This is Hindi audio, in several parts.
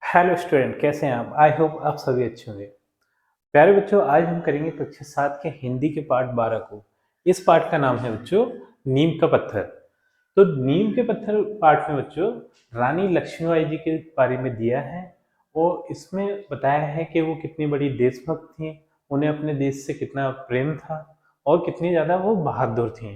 हेलो स्टूडेंट, कैसे हैं आप? आई होप आप सभी अच्छे होंगे। प्यारे बच्चों, आज हम करेंगे कक्षा 7 के हिंदी के पाठ 12 को। इस पाठ का नाम है बच्चों नीम का पत्थर। तो नीम के पत्थर पाठ में बच्चों रानी लक्ष्मीबाई जी के बारे में दिया है और इसमें बताया है कि वो कितनी बड़ी देशभक्त थी, उन्हें अपने देश से कितना प्रेम था और कितनी ज़्यादा वो बहादुर थी।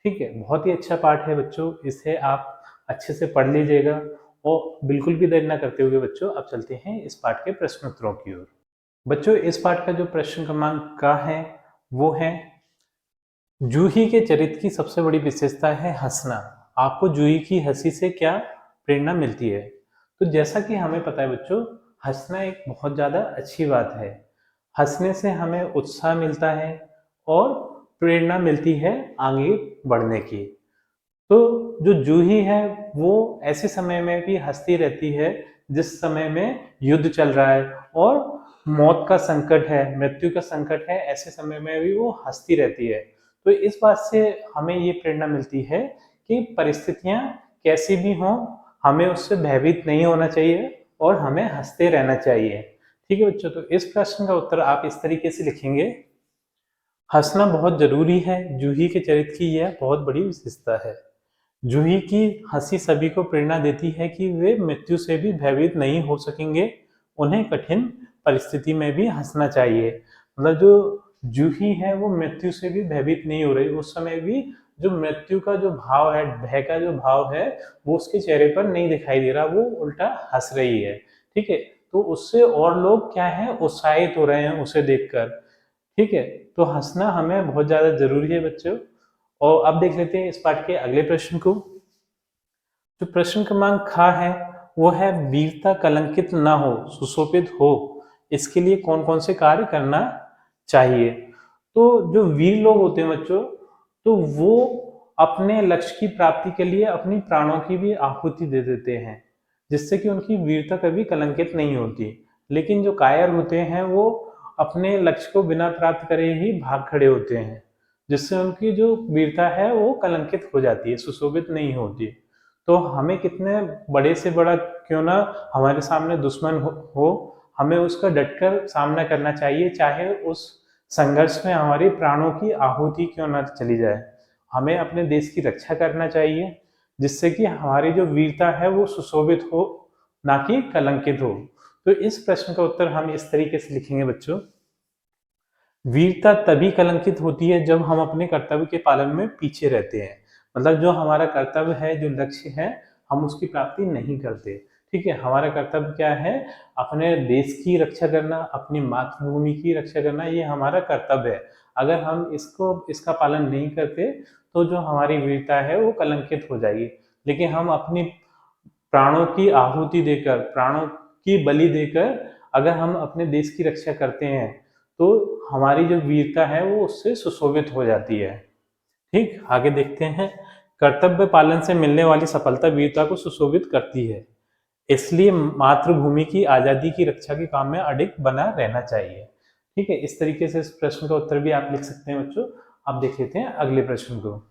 ठीक है, बहुत ही अच्छा पाठ है बच्चों, इसे आप अच्छे से पढ़ लीजिएगा और बिल्कुल भी देर ना करते हुए बच्चों अब चलते हैं इस पाठ के प्रश्नोत्तरों की ओर। बच्चों, इस पाठ का जो प्रश्न क्रमांक का है वो है, जूही के चरित्र की सबसे बड़ी विशेषता है हंसना। आपको जूही की हंसी से क्या प्रेरणा मिलती है? तो जैसा कि हमें पता है बच्चों, हंसना एक बहुत ज्यादा अच्छी बात है। हंसने से हमें उत्साह मिलता है और प्रेरणा मिलती है आगे बढ़ने की। तो जो जूही है वो ऐसे समय में भी हंसती रहती है जिस समय में युद्ध चल रहा है और मौत का संकट है, मृत्यु का संकट है, ऐसे समय में भी वो हंसती रहती है। तो इस बात से हमें ये प्रेरणा मिलती है कि परिस्थितियां कैसी भी हों, हमें उससे भयभीत नहीं होना चाहिए और हमें हंसते रहना चाहिए। ठीक है बच्चों, तो इस प्रश्न का उत्तर आप इस तरीके से लिखेंगे, हंसना बहुत जरूरी है, जूही के चरित्र की यह बहुत बड़ी विशेषता है। जूही की हंसी सभी को प्रेरणा देती है कि वे मृत्यु से भी भयभीत नहीं हो सकेंगे, उन्हें कठिन परिस्थिति में भी हंसना चाहिए। मतलब जो जूही है वो मृत्यु से भी भयभीत नहीं हो रही, उस समय भी जो मृत्यु का जो भाव है, भय का जो भाव है, वो उसके चेहरे पर नहीं दिखाई दे रहा, वो उल्टा हंस रही है। ठीक है, तो उससे और लोग क्या है, उत्साहित हो रहे हैं उसे देखकर। ठीक है, तो हंसना हमें बहुत ज्यादा जरूरी है बच्चों। और अब देख लेते हैं इस पाठ के अगले प्रश्न को। जो प्रश्न क्रमांक खा है वो है, वीरता कलंकित न हो, सुशोभित हो, इसके लिए कौन कौन से कार्य करना चाहिए? तो जो वीर लोग होते हैं बच्चों, तो वो अपने लक्ष्य की प्राप्ति के लिए अपनी प्राणों की भी आहुति दे देते हैं, जिससे कि उनकी वीरता कभी कलंकित नहीं होती। लेकिन जो कायर होते हैं वो अपने लक्ष्य को बिना प्राप्त करे ही भाग खड़े होते हैं, जिससे उनकी जो वीरता है वो कलंकित हो जाती है, सुशोभित नहीं होती। तो हमें कितने बड़े से बड़ा क्यों ना हमारे सामने दुश्मन हो, हमें उसका डटकर सामना करना चाहिए, चाहे उस संघर्ष में हमारी प्राणों की आहुति क्यों ना चली जाए। हमें अपने देश की रक्षा करना चाहिए, जिससे कि हमारी जो वीरता है वो सुशोभित हो, ना कि कलंकित हो। तो इस प्रश्न का उत्तर हम इस तरीके से लिखेंगे बच्चों, वीरता तभी कलंकित होती है जब हम अपने कर्तव्य के पालन में पीछे रहते हैं। मतलब जो हमारा कर्तव्य है, जो लक्ष्य है, हम उसकी प्राप्ति नहीं करते। ठीक है, हमारा कर्तव्य क्या है, अपने देश की रक्षा करना, अपनी मातृभूमि की रक्षा करना, ये हमारा कर्तव्य है। अगर हम इसका पालन नहीं करते तो जो हमारी वीरता है वो कलंकित हो जाएगी। लेकिन हम अपनी प्राणों की आहुति देकर, प्राणों की बलि देकर अगर हम अपने देश की रक्षा करते हैं तो हमारी जो वीरता है वो उससे सुशोभित हो जाती है। ठीक, आगे देखते हैं, कर्तव्य पालन से मिलने वाली सफलता वीरता को सुशोभित करती है, इसलिए मातृभूमि की आजादी की रक्षा के काम में अडिग बना रहना चाहिए। ठीक है, इस तरीके से इस प्रश्न का उत्तर भी आप लिख सकते हैं बच्चों। अब देख लेते हैं अगले प्रश्न को।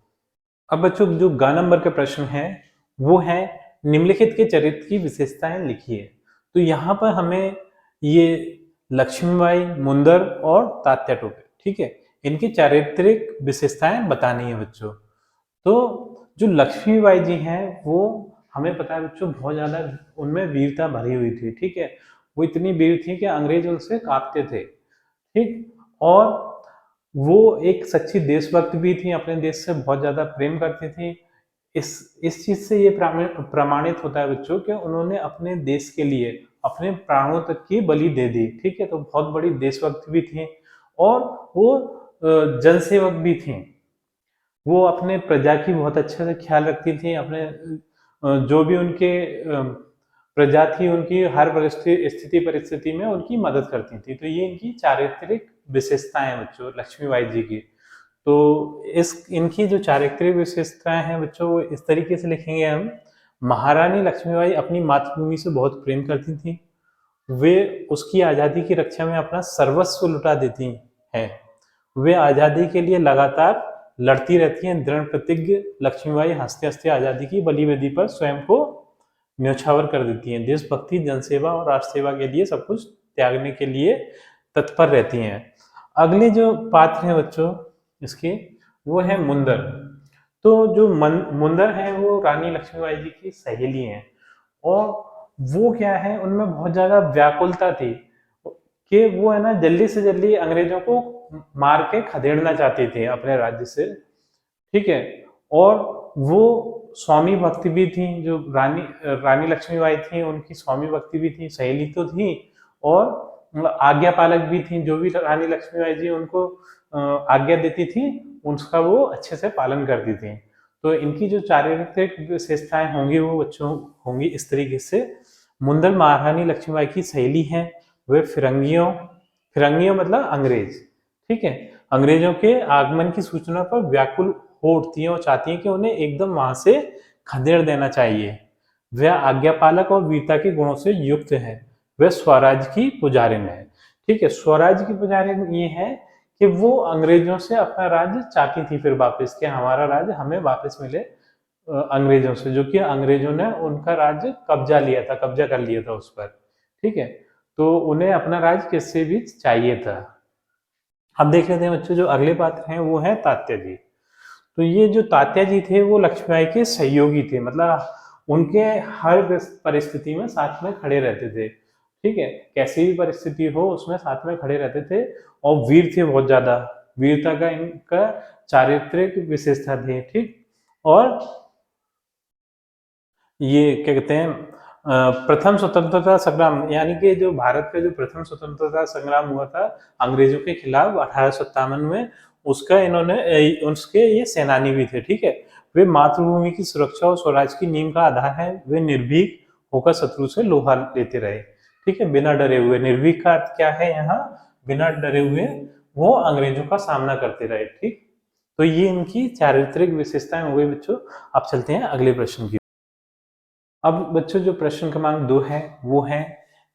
अब बच्चों जो ग नंबर का प्रश्न है वो है, निम्नलिखित के चरित्र की विशेषताएं लिखिए। तो यहाँ पर हमें ये लक्ष्मीबाई, मुंदर और तात्या टोपे, ठीक है, इनकी चारित्रिक विशेषताएं बतानी है बच्चों। तो जो लक्ष्मीबाई जी हैं वो हमें पता है बच्चों बहुत ज्यादा उनमें वीरता भरी हुई थी। ठीक है, वो इतनी वीर थी कि अंग्रेज उनसे कांपते थे। ठीक, और वो एक सच्ची देशभक्त भी थी, अपने देश से बहुत ज्यादा प्रेम करती थी। इस चीज से ये प्रमाणित होता है बच्चों कि उन्होंने अपने देश के लिए अपने प्राणों तक की बलि दे दी। ठीक है, तो बहुत बड़ी देशभक्त भी थी और वो जनसेवक भी थी। वो अपने प्रजा की बहुत अच्छे से ख्याल रखती थी, अपने जो भी उनके प्रजा थी उनकी हर स्थिति परिस्थिति में उनकी मदद करती थी। तो ये इनकी चारित्रिक विशेषताएं बच्चों लक्ष्मीबाई जी की। तो इस इनकी जो चारित्रिक विशेषताएं हैं बच्चों वो इस तरीके से लिखेंगे हम, महारानी लक्ष्मीबाई अपनी मातृभूमि से बहुत प्रेम करती थी, वे उसकी आजादी की रक्षा में अपना सर्वस्व लुटा देती हैं, वे आजादी के लिए लगातार लड़ती रहती हैं, दृढ़ प्रतिज्ञ लक्ष्मीबाई हंसते हंसते आजादी की बलि वेदी पर स्वयं को न्यौछावर कर देती हैं। देशभक्ति, जनसेवा और राष्ट्र सेवा के लिए सब कुछ त्यागने के लिए तत्पर रहती हैं। अगले जो पात्र हैं बच्चों इसके, वो है मुंदर। तो जो मुंदर है वो रानी लक्ष्मीबाई जी की सहेली हैं, और वो क्या है, उनमें बहुत ज्यादा व्याकुलता थी कि वो है ना जल्दी से जल्दी अंग्रेजों को मार के खदेड़ना चाहते थे अपने राज्य से, ठीक है। और वो स्वामी भक्ति भी थी, जो रानी लक्ष्मीबाई थी उनकी स्वामी भक्ति भी थी, सहेली तो थी, और आज्ञा पालक भी थी। जो भी रानी लक्ष्मीबाई जी उनको आज्ञा देती थी उसका वो अच्छे से पालन करती थी। तो इनकी जो चारित्रिक विशेषताएं होंगी वो बच्चों होंगी इस तरीके से। मुंदर महारानी लक्ष्मीबाई की सहेली हैं, वे फिरंगियों फिरंगियों मतलब अंग्रेज, ठीक है, अंग्रेजों के आगमन की सूचना पर व्याकुल हो उठती हैं और चाहती हैं कि उन्हें एकदम वहां से खदेड़ देना चाहिए। वह आज्ञापालक और वीरता के गुणों से युक्त है। वह स्वराज की पुजारिन है, ठीक है। स्वराज की पुजारिन ये है कि वो अंग्रेजों से अपना राज्य चाहती थी फिर वापस, कि हमारा राज्य हमें वापस मिले अंग्रेजों से, जो कि अंग्रेजों ने उनका राज्य कब्जा कर लिया था उस पर, ठीक है। तो उन्हें अपना राज्य किससे भी चाहिए था। अब देख लेते हैं बच्चों, जो अगले पात्र हैं वो है तात्या जी। तो ये जो तात्या जी थे वो लक्ष्मीबाई के सहयोगी थे, मतलब उनके हर परिस्थिति में साथ में खड़े रहते थे, ठीक है। कैसी भी परिस्थिति हो उसमें साथ में खड़े रहते थे, और वीर थे बहुत ज्यादा, वीरता का इनका चारित्रिक विशेषता थी, ठीक। और ये क्या कहते हैं, प्रथम स्वतंत्रता संग्राम, यानी कि जो भारत का जो प्रथम स्वतंत्रता संग्राम हुआ था अंग्रेजों के खिलाफ 1857 में, उसका इन्होंने उसके ये सेनानी भी थे, ठीक है। वे मातृभूमि की सुरक्षा और स्वराज की नींव का आधार है। वे निर्भीक होकर शत्रु से लोहा लेते रहे, ठीक है, बिना डरे हुए। निर्भीक का अर्थ क्या है यहाँ, बिना डरे हुए वो अंग्रेजों का सामना करते रहे, ठीक। तो ये इनकी चारित्रिक विशेषताएं हो गई बच्चों। अब चलते हैं अगले प्रश्न की। अब बच्चों जो प्रश्न क्रमांक 2 है वो है,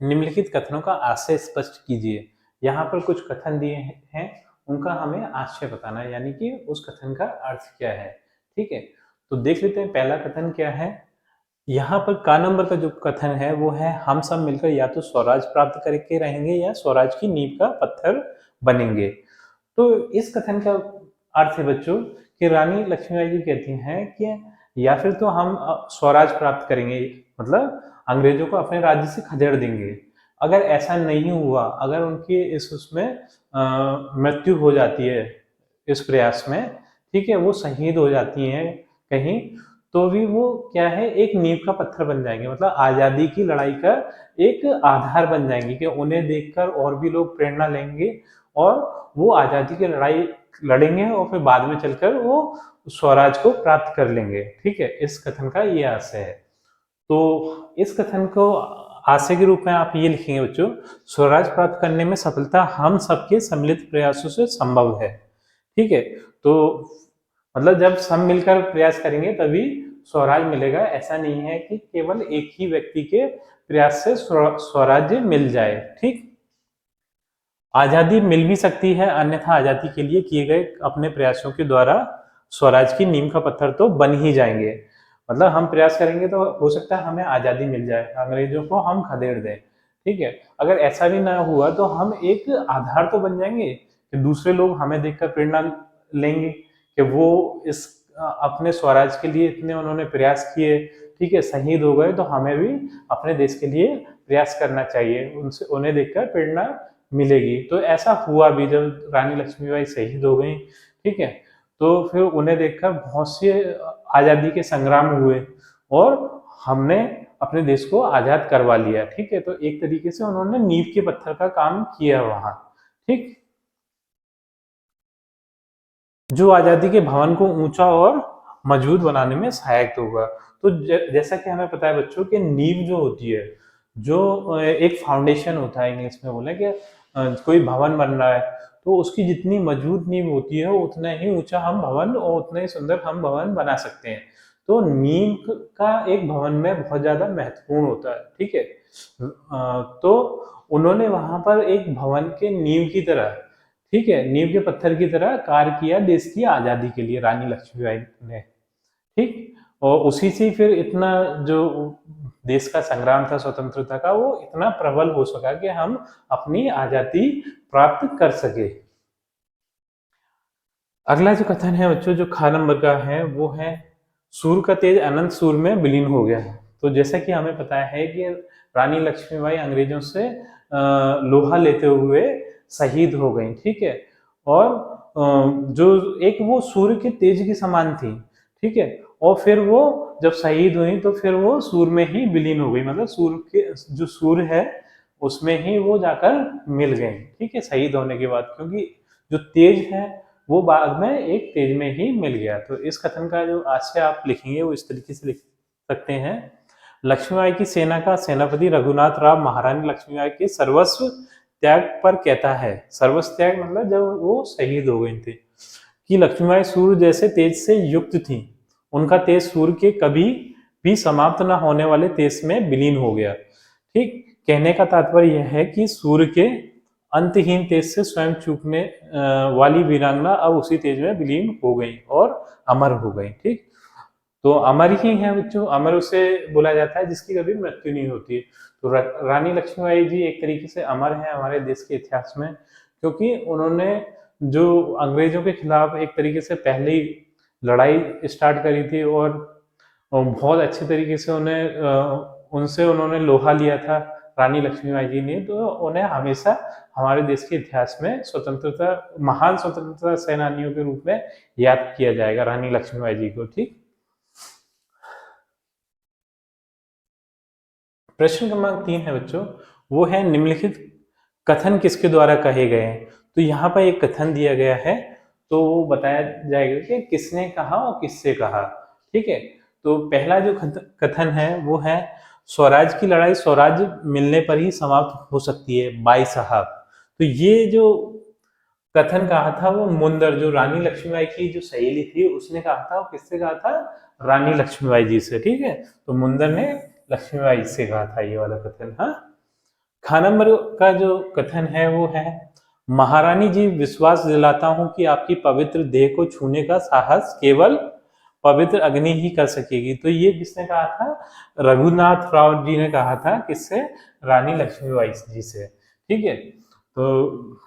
निम्नलिखित कथनों का आशय स्पष्ट कीजिए। यहाँ पर कुछ कथन दिए हैं, उनका हमें आशय बताना है, यानी कि उस कथन का अर्थ क्या है, ठीक है। तो देख लेते हैं पहला कथन क्या है। यहाँ पर का नंबर का जो कथन है वो है, हम सब मिलकर या तो स्वराज प्राप्त करके रहेंगे या स्वराज की नींव का पत्थर बनेंगे। तो इस कथन का अर्थ है बच्चों कि रानी लक्ष्मीबाई जी कहती हैं कि या फिर तो हम स्वराज प्राप्त करेंगे, मतलब अंग्रेजों को अपने राज्य से खदेड़ देंगे। अगर ऐसा नहीं हुआ, अगर उनकी इस उसमें मृत्यु हो जाती है इस प्रयास में, ठीक है, वो शहीद हो जाती हैं कहीं, तो भी वो क्या है, एक नींव का पत्थर बन जाएंगे, मतलब आजादी की लड़ाई का एक आधार बन जाएंगे, कि उन्हें देखकर और भी लोग प्रेरणा लेंगे और वो आजादी की लड़ाई लड़ेंगे, और फिर बाद में चलकर वो स्वराज को प्राप्त कर लेंगे, ठीक है। इस कथन का ये आशय है। तो इस कथन को आशय के रूप में आप ये लिखेंगे बच्चों, स्वराज प्राप्त करने में सफलता हम सबके सम्मिलित प्रयासों से संभव है, ठीक है। तो मतलब जब सब मिलकर प्रयास करेंगे तभी स्वराज मिलेगा, ऐसा नहीं है कि केवल एक ही व्यक्ति के प्रयास से स्वराज्य मिल जाए, ठीक। आजादी मिल भी सकती है, अन्यथा आजादी के लिए किए गए अपने प्रयासों के द्वारा स्वराज की नींव का पत्थर तो बन ही जाएंगे। मतलब हम प्रयास करेंगे तो हो सकता है हमें आजादी मिल जाए, अंग्रेजों को हम खदेड़ दें, ठीक है। अगर ऐसा भी ना हुआ तो हम एक आधार तो बन जाएंगे कि दूसरे लोग हमें देखकर प्रेरणा लेंगे कि वो इस अपने स्वराज के लिए इतने उन्होंने प्रयास किए, ठीक है, शहीद हो गए, तो हमें भी अपने देश के लिए प्रयास करना चाहिए, उनसे उन्हें देखकर प्रेरणा मिलेगी। तो ऐसा हुआ भी, जब रानी लक्ष्मीबाई शहीद हो गई, ठीक है, तो फिर उन्हें देखकर बहुत से आजादी के संग्राम हुए और हमने अपने देश को आजाद करवा लिया, ठीक है। तो एक तरीके से उन्होंने नींव के पत्थर का काम किया वहां, ठीक, जो आजादी के भवन को ऊंचा और मजबूत बनाने में सहायक होगा। तो जैसा कि हमें पता है बच्चों कि नींव जो होती है, जो एक फाउंडेशन होता है, इंग्लिश में बोले कि कोई भवन बन रहा है, तो उसकी जितनी मजबूत नींव होती है उतना ही ऊंचा हम भवन और उतना ही सुंदर हम भवन बना सकते हैं। तो नींव का एक भवन में बहुत ज्यादा महत्वपूर्ण होता है, ठीक है। तो उन्होंने वहां पर एक भवन के नींव की तरह, ठीक है, नींव के पत्थर की तरह कार्य किया देश की आजादी के लिए रानी लक्ष्मीबाई ने, ठीक। और उसी से फिर इतना जो देश का संग्राम था स्वतंत्रता का, वो इतना प्रबल हो सका कि हम अपनी आजादी प्राप्त कर सके। अगला जो कथन है बच्चों, जो ख नंबर का है, वो है सूर का तेज अनंत सूर में विलीन हो गया। तो जैसा कि हमें पता है कि रानी लक्ष्मीबाई अंग्रेजों से लोहा लेते हुए शहीद हो गई, ठीक है। और जो एक वो सूर्य के तेज के समान थी, ठीक है। और फिर वो जब शहीद हुई तो फिर वो सूर्य में ही विलीन हो गई, मतलब सूर्य के जो सूर्य है उसमें ही वो जाकर मिल गई, ठीक है, शहीद होने के बाद, क्योंकि जो तेज है वो बाद में एक तेज में ही मिल गया। तो इस कथन का जो आशय आप लिखेंगे वो इस तरीके से लिख सकते हैं। लक्ष्मीबाई की सेना का सेनापति रघुनाथ राव महारानी लक्ष्मीबाई के सर्वस्व त्याग पर कहता है, सर्वस्व त्याग मतलब जब वो शहीद हो गई थी, कि लक्ष्मीबाई सूर्य जैसे तेज से युक्त थी, उनका तेज सूर्य के कभी भी समाप्त न होने वाले तेज में विलीन हो गया, ठीक। कहने का तात्पर्य यह है कि सूर्य के अंतहीन तेज से स्वयं चूकने वाली वीरांगना अब उसी तेज में विलीन हो गई और अमर हो गई, ठीक। तो अमर ही है बच्चों, अमर उसे बोला जाता है जिसकी कभी मृत्यु नहीं होती। तो रानी लक्ष्मीबाई जी एक तरीके से अमर है हमारे देश के इतिहास में, क्योंकि उन्होंने जो अंग्रेजों के खिलाफ एक तरीके से पहली लड़ाई स्टार्ट करी थी, और बहुत अच्छे तरीके से उनसे उन्होंने लोहा लिया था रानी लक्ष्मीबाई जी ने। तो उन्हें हमेशा हमारे देश के इतिहास में स्वतंत्रता, महान स्वतंत्रता सेनानियों के रूप में याद किया जाएगा रानी लक्ष्मीबाई जी को, ठीक। प्रश्न क्रमांक 3 है बच्चों, वो है निम्नलिखित कथन किसके द्वारा कहे गए हैं। तो यहाँ पर एक कथन दिया गया है, तो वो बताया जाएगा कि किसने कहा और किससे कहा, ठीक है। तो पहला जो कथन है वो है स्वराज की लड़ाई स्वराज्य मिलने पर ही समाप्त हो सकती है, बाई साहब। तो ये जो कथन कहा था वो मुंदर, जो रानी लक्ष्मीबाई की जो सहेली थी, उसने कहा था। और किससे कहा था? रानी लक्ष्मीबाई जी से, ठीक है। तो मुंदर ने लक्ष्मीबाई से कहा था ये वाला कथन। हाँ, खा नंबर का जो कथन है वो है महारानी जी विश्वास दिलाता हूं कि आपकी पवित्र देह को छूने का साहस केवल पवित्र अग्नि ही कर सकेगी। तो ये किसने कहा था? रघुनाथ राव जी ने कहा था। किससे? रानी लक्ष्मीबाई जी से, ठीक है। तो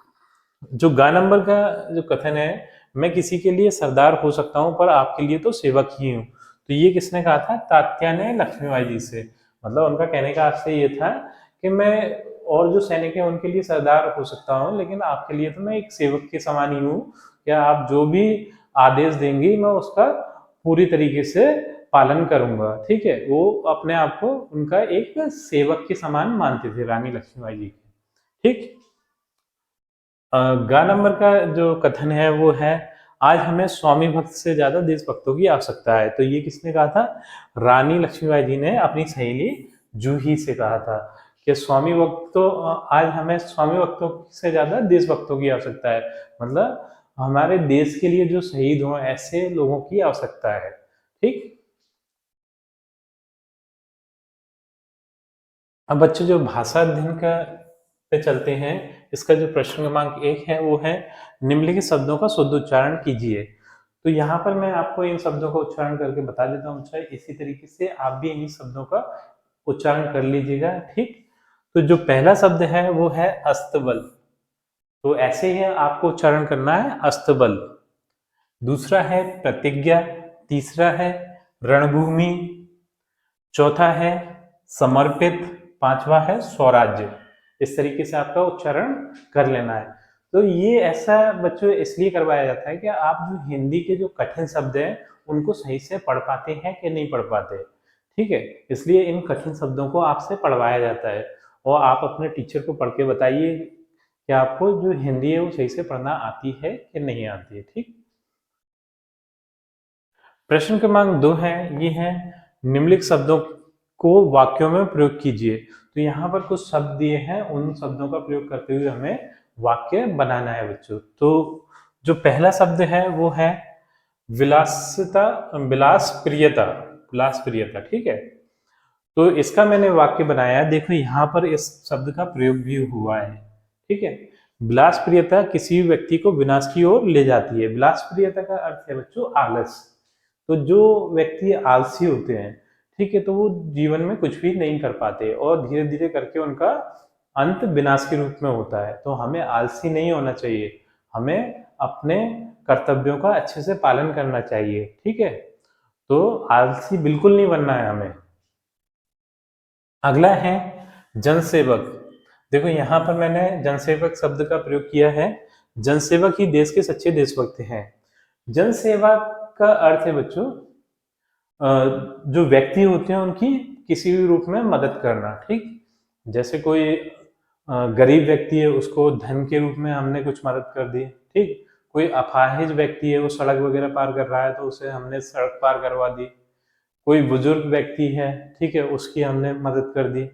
जो गा नंबर का जो कथन है, मैं किसी के लिए सरदार हो सकता हूं पर आपके लिए तो सेवक ही हूं। तो ये किसने कहा था? तात्या ने लक्ष्मीबाई जी से। मतलब उनका कहने का आशय ये था कि मैं और जो सैनिक है उनके लिए सरदार हो सकता हूँ, लेकिन आपके लिए तो मैं एक सेवक के समान ही हूँ। क्या आप जो भी आदेश देंगी मैं उसका पूरी तरीके से पालन करूंगा, ठीक है। वो अपने आप को उनका एक सेवक के समान मानते थे रानी लक्ष्मीबाई जी, ठीक। गा नंबर का जो कथन है वो है आज हमें स्वामी भक्त से ज्यादा देशभक्तों की आवश्यकता है। तो ये किसने कहा था? रानी लक्ष्मीबाई जी ने अपनी सहेली जूही से कहा था कि स्वामी भक्त तो आज हमें स्वामी भक्तों से ज्यादा देशभक्तों की आवश्यकता है। मतलब हमारे देश के लिए जो शहीद हों ऐसे लोगों की आवश्यकता है, ठीक। अब बच्चे जो भाषा अध्ययन का पे चलते हैं, इसका जो प्रश्न क्रमांक 1 है वो है निम्नलिखित शब्दों का शुद्ध उच्चारण कीजिए। तो यहाँ पर मैं आपको इन शब्दों का उच्चारण करके बता देता हूँ, चाहे इसी तरीके से आप भी इन शब्दों का उच्चारण कर लीजिएगा, ठीक। तो जो पहला शब्द है वो है अस्तबल। तो ऐसे ही आपको उच्चारण करना है, अस्तबल। दूसरा है प्रतिज्ञा, तीसरा है रणभूमि, चौथा है समर्पित, पांचवा है स्वराज्य। इस तरीके से आपका उच्चारण कर लेना है। तो ये ऐसा बच्चों इसलिए करवाया जाता है कि आप जो हिंदी के जो कठिन शब्द हैं उनको सही से पढ़ पाते हैं कि नहीं पढ़ पाते, ठीक है। इसलिए इन कठिन शब्दों को आपसे पढ़वाया जाता है, और आप अपने टीचर को पढ़ के बताइए कि आपको जो हिंदी है वो सही से पढ़ना आती है कि नहीं आती है, ठीक। प्रश्न क्रमांक 2 है, ये है निम्नलिखित शब्दों को वाक्यों में प्रयोग कीजिए। तो यहाँ पर कुछ शब्द दिए हैं, उन शब्दों का प्रयोग करते हुए हमें वाक्य बनाना है बच्चों। तो जो पहला शब्द है वो है विलासिता, विलास प्रियता, विलास प्रियता, ठीक है। तो इसका मैंने वाक्य बनाया, देखो यहाँ पर इस शब्द का प्रयोग भी हुआ है, ठीक है। विलास प्रियता किसी व्यक्ति को विनाश की ओर ले जाती है। विलास प्रियता का अर्थ है बच्चों आलस। तो जो व्यक्ति आलसी होते हैं, ठीक है, तो वो जीवन में कुछ भी नहीं कर पाते और धीरे धीरे करके उनका अंत विनाश के रूप में होता है। तो हमें आलसी नहीं होना चाहिए, हमें अपने कर्तव्यों का अच्छे से पालन करना चाहिए। ठीक है, तो आलसी बिल्कुल नहीं बनना है हमें। अगला है जनसेवक। देखो यहाँ पर मैंने जनसेवक शब्द का प्रयोग किया है। जनसेवक ही देश के सच्चे देशभक्त हैं। जनसेवा का अर्थ है बच्चों जो व्यक्ति होते हैं उनकी किसी भी रूप में मदद करना। ठीक, जैसे कोई गरीब व्यक्ति है, उसको धन के रूप में हमने कुछ मदद कर दी। ठीक, कोई अपाहिज व्यक्ति है, वो सड़क वगैरह पार कर रहा है तो उसे हमने सड़क पार करवा दी। कोई बुजुर्ग व्यक्ति है, ठीक है, उसकी हमने मदद कर दी।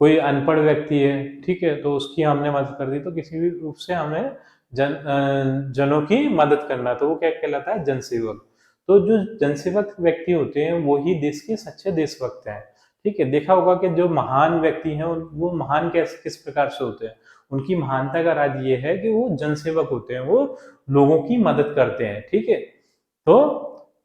कोई अनपढ़ व्यक्ति है, ठीक है, तो उसकी हमने मदद कर दी। तो किसी भी रूप से हमें जनों की मदद करना, तो वो क्या कहलाता है? जनसेवक। तो जो जनसेवक व्यक्ति होते हैं वो ही देश के सच्चे देशभक्त हैं। ठीक है, देखा होगा कि जो महान व्यक्ति हैं वो महान किस प्रकार से होते हैं। उनकी महानता का राज ये है कि वो जनसेवक होते हैं, वो लोगों की मदद करते हैं। ठीक है, तो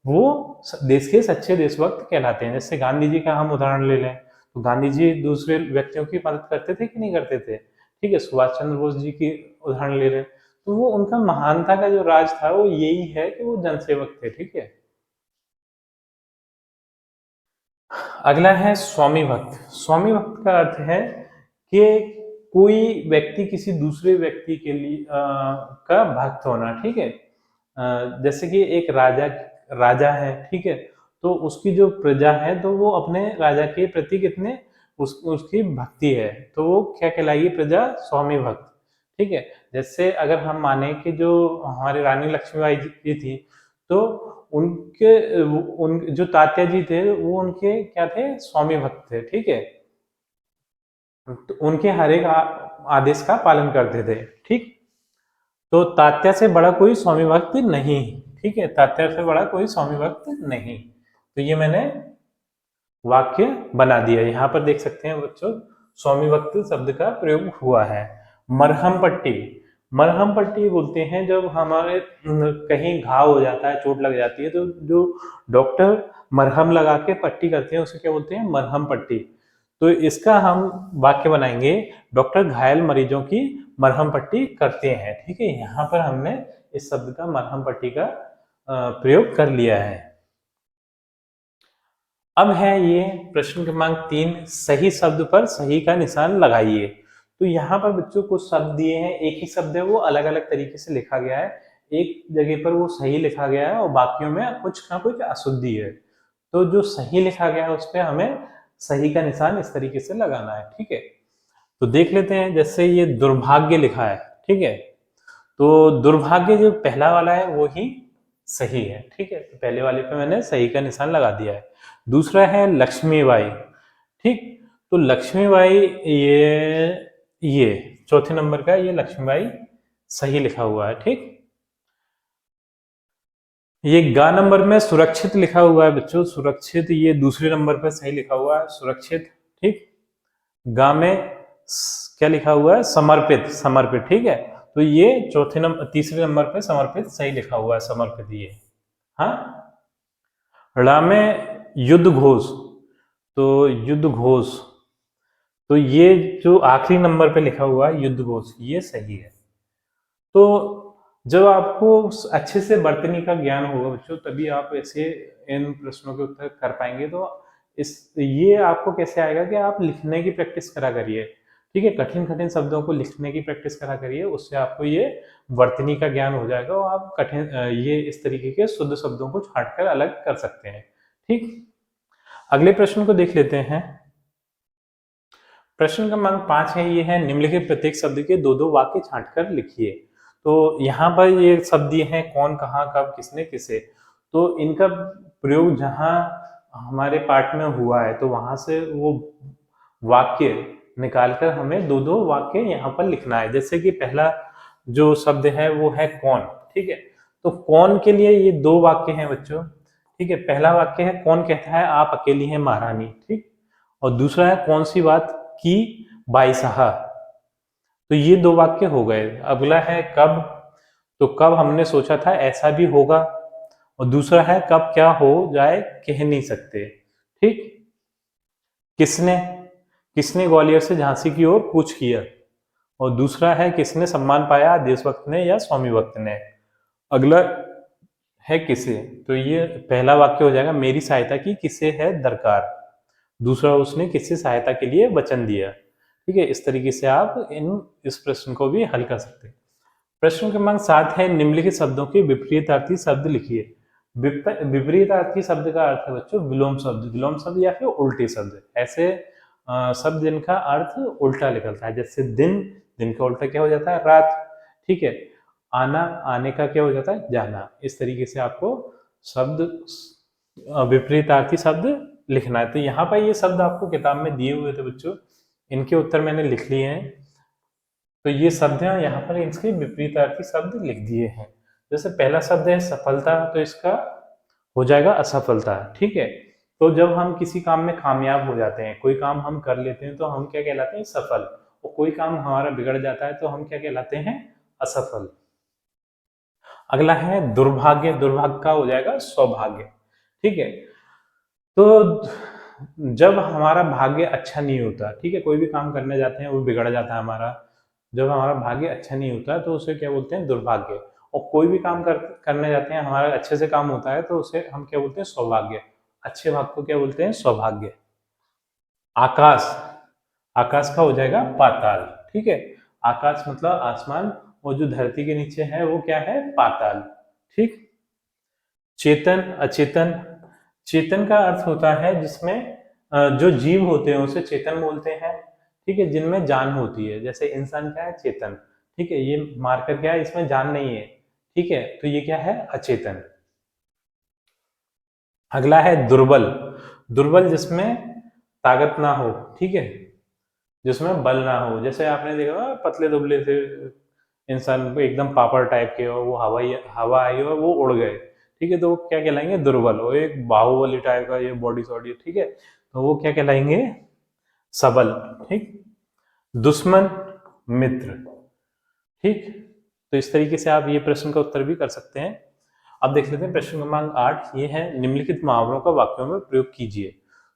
वो देश के सच्चे देशभक्त कहलाते हैं। जैसे गांधी जी का हम उदाहरण ले लें, तो गांधी जी दूसरे व्यक्तियों की मदद करते थे कि नहीं करते थे? ठीक है, सुभाष चंद्र बोस जी की उदाहरण ले लें, तो वो उनका महानता का जो राज था वो यही है कि वो जनसेवक थे। ठीक है, अगला है स्वामी भक्त। स्वामी भक्त का अर्थ है कि कोई व्यक्ति किसी दूसरे व्यक्ति के लिए का भक्त होना। ठीक है, जैसे कि एक राजा राजा है, ठीक है, तो उसकी जो प्रजा है तो वो अपने राजा के प्रति कितने उसकी भक्ति है, तो वो क्या कहलाएगी? प्रजा स्वामी भक्त। ठीक है, जैसे अगर हम माने कि जो हमारी रानी लक्ष्मीबाई जी थी, तो उनके उन जो तात्या जी थे वो उनके क्या थे? स्वामी भक्त थे। ठीक है, तो उनके हर एक आदेश का पालन करते थे। ठीक, तो तात्या से बड़ा कोई स्वामी भक्त नहीं। ठीक है, तात्या से बड़ा कोई स्वामी भक्त नहीं। तो ये मैंने वाक्य बना दिया। यहाँ पर देख सकते हैं बच्चों, स्वामी भक्त शब्द का प्रयोग हुआ है। मरहम पट्टी। मरहम पट्टी बोलते हैं जब हमारे कहीं घाव हो जाता है, चोट लग जाती है, तो जो डॉक्टर मरहम लगा के पट्टी करते हैं उसे क्या बोलते हैं? मरहम पट्टी। तो इसका हम वाक्य बनाएंगे, डॉक्टर घायल मरीजों की मरहम पट्टी करते हैं। ठीक है, यहाँ पर हमने इस शब्द का मरहम पट्टी का प्रयोग कर लिया है। अब है ये प्रश्न क्रमांक 3, सही शब्द पर सही का निशान लगाइए। तो यहाँ पर बच्चों कुछ शब्द दिए हैं, एक ही शब्द है, वो अलग अलग तरीके से लिखा गया है। एक जगह पर वो सही लिखा गया है और बाकियों में कुछ ना कुछ अशुद्धि है। तो जो सही लिखा गया है उस पर हमें सही का निशान इस तरीके से लगाना है। ठीक है, तो देख लेते हैं। जैसे ये दुर्भाग्य लिखा है, ठीक है, तो दुर्भाग्य जो पहला वाला है वो ही सही है। ठीक है, तो पहले वाले पे मैंने सही का निशान लगा दिया है। दूसरा है लक्ष्मीबाई। ठीक, तो लक्ष्मीबाई ये चौथे नंबर का ये लक्ष्मीबाई सही लिखा हुआ है। ठीक, ये गा नंबर में सुरक्षित लिखा हुआ है बच्चों, सुरक्षित ये दूसरे नंबर पर सही लिखा हुआ है, सुरक्षित। ठीक, गा में क्या लिखा हुआ है? समर्पित, समर्पित। ठीक है, तो ये तीसरे नंबर पे समर्पित सही लिखा हुआ है, समर्पित ये। हाँ, ड़ा में युद्ध घोष, तो युद्ध घोष, तो ये जो आखिरी नंबर पे लिखा हुआ है युद्ध घोष, ये सही है। तो जब आपको अच्छे से वर्तनी का ज्ञान होगा बच्चों, तभी आप ऐसे इन प्रश्नों के उत्तर कर पाएंगे। तो ये आपको कैसे आएगा कि आप लिखने की प्रैक्टिस करा करिए। ठीक है, कठिन कठिन शब्दों को लिखने की प्रैक्टिस करा करिए, उससे आपको ये वर्तनी का ज्ञान हो जाएगा और आप ये इस तरीके के शुद्ध शब्दों को छांट कर अलग कर सकते हैं। ठीक, अगले प्रश्न को देख लेते हैं। प्रश्न क्रमांक 5 है, ये है निम्नलिखित प्रत्येक शब्द के दो दो वाक्य छांट कर लिखिए। तो यहाँ पर ये शब्द दिए हैं कौन, कहाँ, कब, किसने, किसे। तो इनका प्रयोग जहाँ हमारे पाठ में हुआ है तो वहां से वो वाक्य निकालकर हमें दो दो वाक्य यहाँ पर लिखना है। जैसे कि पहला जो शब्द है वो है कौन। ठीक है, तो कौन के लिए ये दो वाक्य हैं बच्चों। ठीक है, पहला वाक्य है कौन कहता है आप अकेली हैं महारानी। ठीक, और दूसरा है कौन सी बात की बाई साहब। तो ये दो वाक्य हो गए। अगला है कब, तो कब हमने सोचा था ऐसा भी होगा, और दूसरा है कब क्या हो जाए कह नहीं सकते। ठीक, किसने, किसने ग्वालियर से झांसी की ओर कूच किया। और दूसरा है किसने सम्मान पाया, देशभक्त ने या स्वामी भक्त ने। अगला है किसे, तो ये पहला वाक्य हो जाएगा मेरी सहायता की किसे है दरकार। दूसरा उसने किससे सहायता के लिए वचन दिया। ठीक है, इस तरीके से आप इस प्रश्न को भी हल कर सकते हैं। प्रश्न क्रमांक 7 है निम्नलिखित शब्दों के विपरीतार्थी शब्द लिखिए। विपरीतार्थी शब्द का अर्थ है बच्चों विलोम शब्द, विलोम शब्द या फिर उल्टे शब्द, ऐसे शब्द जिनका अर्थ उल्टा निकलता है। जैसे दिन, दिन का उल्टा क्या हो जाता है रात। ठीक है, आना, आने का क्या हो जाता है जाना। इस तरीके से आपको शब्द विपरीतार्थी शब्द लिखना है। तो यहाँ पर ये शब्द आपको किताब में दिए हुए थे बच्चों, इनके उत्तर मैंने लिख लिए हैं। तो ये शब्द हैं, यहाँ पर इसके विपरीतार्थी शब्द लिख दिए हैं। जैसे पहला शब्द है सफलता, तो इसका हो जाएगा असफलता। ठीक है, तो जब हम किसी काम में कामयाब हो जाते हैं, कोई काम हम कर लेते हैं, तो हम क्या कहलाते हैं सफल। और कोई काम हमारा बिगड़ जाता है तो हम क्या कहलाते हैं असफल। अगला है दुर्भाग्य, दुर्भाग्य का हो जाएगा सौभाग्य। ठीक है, तो जब हमारा भाग्य अच्छा नहीं होता, ठीक है, कोई भी काम करने जाते हैं वो बिगड़ जाता है हमारा, जब हमारा भाग्य अच्छा नहीं होता तो उसे क्या बोलते हैं दुर्भाग्य। और कोई भी काम करने जाते हैं हमारा अच्छे से काम होता है तो उसे हम क्या बोलते हैं सौभाग्य। अच्छे भाग को क्या बोलते हैं सौभाग्य। आकाश, आकाश का हो जाएगा पाताल। ठीक है, आकाश मतलब आसमान, और जो धरती के नीचे है वो क्या है पाताल। ठीक, चेतन, अचेतन, चेतन का अर्थ होता है जिसमें जो जीव होते हैं उसे चेतन बोलते हैं। ठीक है, जिनमें जान होती है, जैसे इंसान क्या है चेतन। ठीक है, ये मार्कर क्या है इसमें जान नहीं है। ठीक है, तो ये क्या है अचेतन। अगला है दुर्बल, दुर्बल जिसमें ताकत ना हो। ठीक है, जिसमें बल ना हो, जैसे आपने देखा पतले दुबले से इंसान को एकदम पापड़ टाइप के और वो हवा आई और वो उड़ गए। ठीक है, तो वो क्या कहलाएंगे दुर्बल। और एक बाहुबली टाइप का ये बॉडी सॉडी, ठीक है, तो वो क्या कहलाएंगे सबल। ठीक, दुश्मन, मित्र। ठीक, तो इस तरीके से आप ये प्रश्न का उत्तर भी कर सकते हैं। अब देख लेते हैं प्रश्न क्रमांक 8, ये है निम्नलिखित मुहावरों का वाक्यों में प्रयोग कीजिए।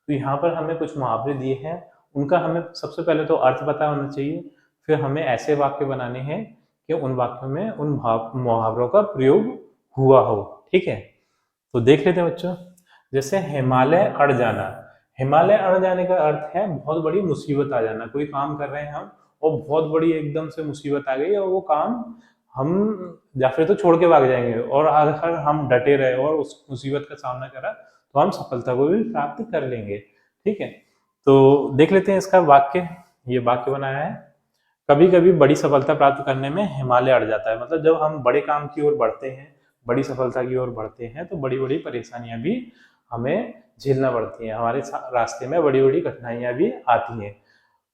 तो यहाँ पर हमें कुछ मुहावरे दिए हैं, उनका हमें सबसे पहले तो अर्थ पता होना चाहिए, फिर हमें ऐसे वाक्य बनाने हैं कि उन वाक्यों में उन मुहावरों का प्रयोग हुआ हो। ठीक है, तो देख लेते हैं बच्चों। जैसे हिमालय अड़ जाना, हिमालय अड़ जाने का अर्थ है बहुत बड़ी मुसीबत आ जाना। कोई काम कर रहे हैं हम और बहुत बड़ी एकदम से मुसीबत आ गई और वो काम हम या फिर तो छोड़ के भाग जाएंगे, और अगर हम डटे रहे और उस मुसीबत का सामना करा तो हम सफलता को भी प्राप्त कर लेंगे। ठीक है, तो देख लेते हैं इसका वाक्य। ये वाक्य बनाया है, कभी कभी बड़ी सफलता प्राप्त करने में हिमालय अड़ जाता है। मतलब जब हम बड़े काम की ओर बढ़ते हैं, बड़ी सफलता की ओर बढ़ते हैं, तो बड़ी बड़ी परेशानियां भी हमें झेलना पड़ती हैं, हमारे रास्ते में बड़ी बड़ी कठिनाइयां भी आती हैं।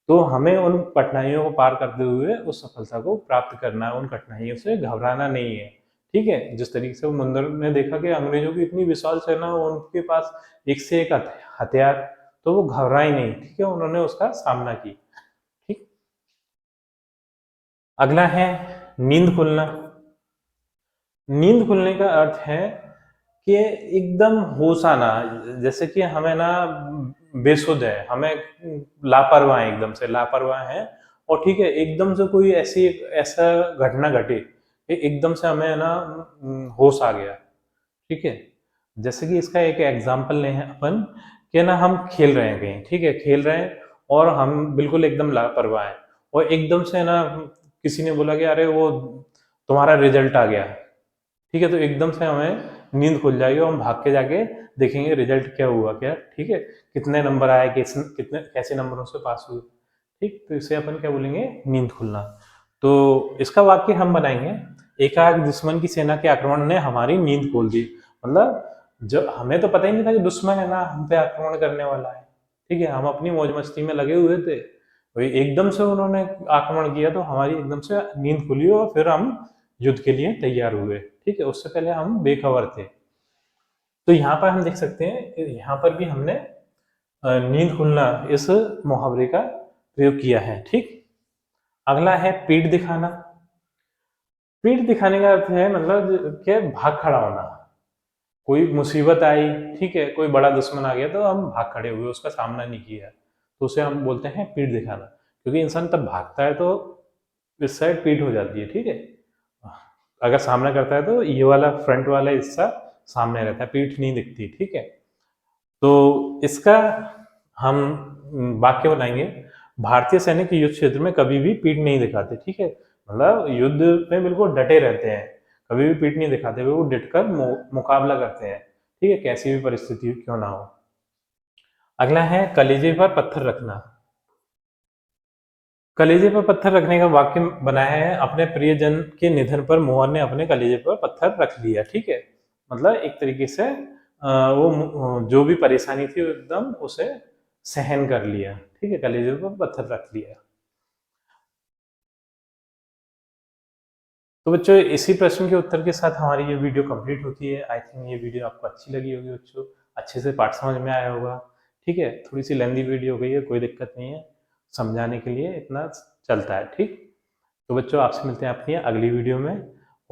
तो हमें उन कठिनाइयों को पार करते हुए उस सफलता को प्राप्त करना है, उन कठिनाइयों से घबराना नहीं है। ठीक है, जिस तरीके से मुंदर ने देखा कि अंग्रेजों की इतनी विशाल सेना, उनके पास एक से एक हथियार, तो वो घबराए नहीं। ठीक है, उन्होंने उसका सामना की। ठीक, अगला है नींद खुलना। नींद खुलने का अर्थ है कि एकदम होश आना, जैसे कि हमें ना बेसुध है, हमें लापरवाह है, एकदम से लापरवाह है, और ठीक है एकदम से कोई ऐसा घटना घटे कि एकदम से हमें ना होश आ गया। ठीक है, जैसे कि इसका एक एग्जांपल लें अपन कि ना हम खेल रहे हैं कहीं, ठीक है, खेल रहे हैं और हम बिल्कुल एकदम लापरवाह हैं, और एकदम से ना किसी ने बोला कि अरे वो तुम्हारा रिजल्ट आ गया। ठीक है, तो एकदम से हमें नींद खुल जाएगी और हम भाग के जाके देखेंगे रिजल्ट क्या हुआ क्या। ठीक है, कितने नंबर आए, कितने कैसे नंबरों से पास हुए। ठीक, तो इसे अपन क्या बोलेंगे नींद खुलना। तो इसका वाक्य हम बनाएंगे, एकाएक दुश्मन की सेना के आक्रमण ने हमारी नींद खोल दी। मतलब जब हमें तो पता ही नहीं था कि दुश्मन है ना हम पे आक्रमण करने वाला है। ठीक है, हम अपनी मौज मस्ती में लगे हुए थे, वही एकदम से उन्होंने आक्रमण किया तो हमारी एकदम से नींद खुली और फिर हम युद्ध के लिए तैयार हुए। ठीक है, उससे पहले हम बेखबर थे। तो यहाँ पर हम देख सकते हैं, यहाँ पर भी हमने नींद खुलना इस मुहावरे का प्रयोग किया है। ठीक, अगला है पीठ दिखाना। पीठ दिखाने का अर्थ है मतलब क्या भाग खड़ा होना। कोई मुसीबत आई, ठीक है, कोई बड़ा दुश्मन आ गया तो हम भाग खड़े हुए, उसका सामना नहीं किया। तो उसे हम बोलते हैं पीठ दिखाना, क्योंकि इंसान तब भागता है तो इस साइड पीठ हो जाती है, ठीक है। अगर सामना करता है तो ये वाला फ्रंट वाला हिस्सा सामने रहता है, पीठ नहीं दिखती, ठीक है। तो इसका हम वाक्य बनाएंगे, भारतीय सैनिक युद्ध क्षेत्र में कभी भी पीठ नहीं दिखाते, ठीक है। मतलब युद्ध में बिल्कुल डटे रहते हैं, कभी भी पीठ नहीं दिखाते, वो डटकर मुकाबला करते हैं, ठीक है, कैसी भी परिस्थिति क्यों ना हो। अगला है कलेजे पर पत्थर रखना। कलेजे पर पत्थर रखने का वाक्य बनाया है, अपने प्रियजन के निधन पर मोहन ने अपने कलेजे पर पत्थर रख लिया, ठीक है। मतलब एक तरीके से वो जो भी परेशानी थी वो एकदम उसे सहन कर लिया, ठीक है, कलेजे पर पत्थर रख लिया। तो बच्चों इसी प्रश्न के उत्तर के साथ हमारी ये वीडियो कंप्लीट होती है। आई थिंक ये वीडियो आपको अच्छी लगी होगी बच्चों, अच्छे से पाठ समझ में आया होगा, ठीक है। थोड़ी सी लेंदी वीडियो हो गई है, कोई दिक्कत नहीं है, समझाने के लिए इतना चलता है, ठीक। तो बच्चों आपसे मिलते हैं अपनी अगली वीडियो में।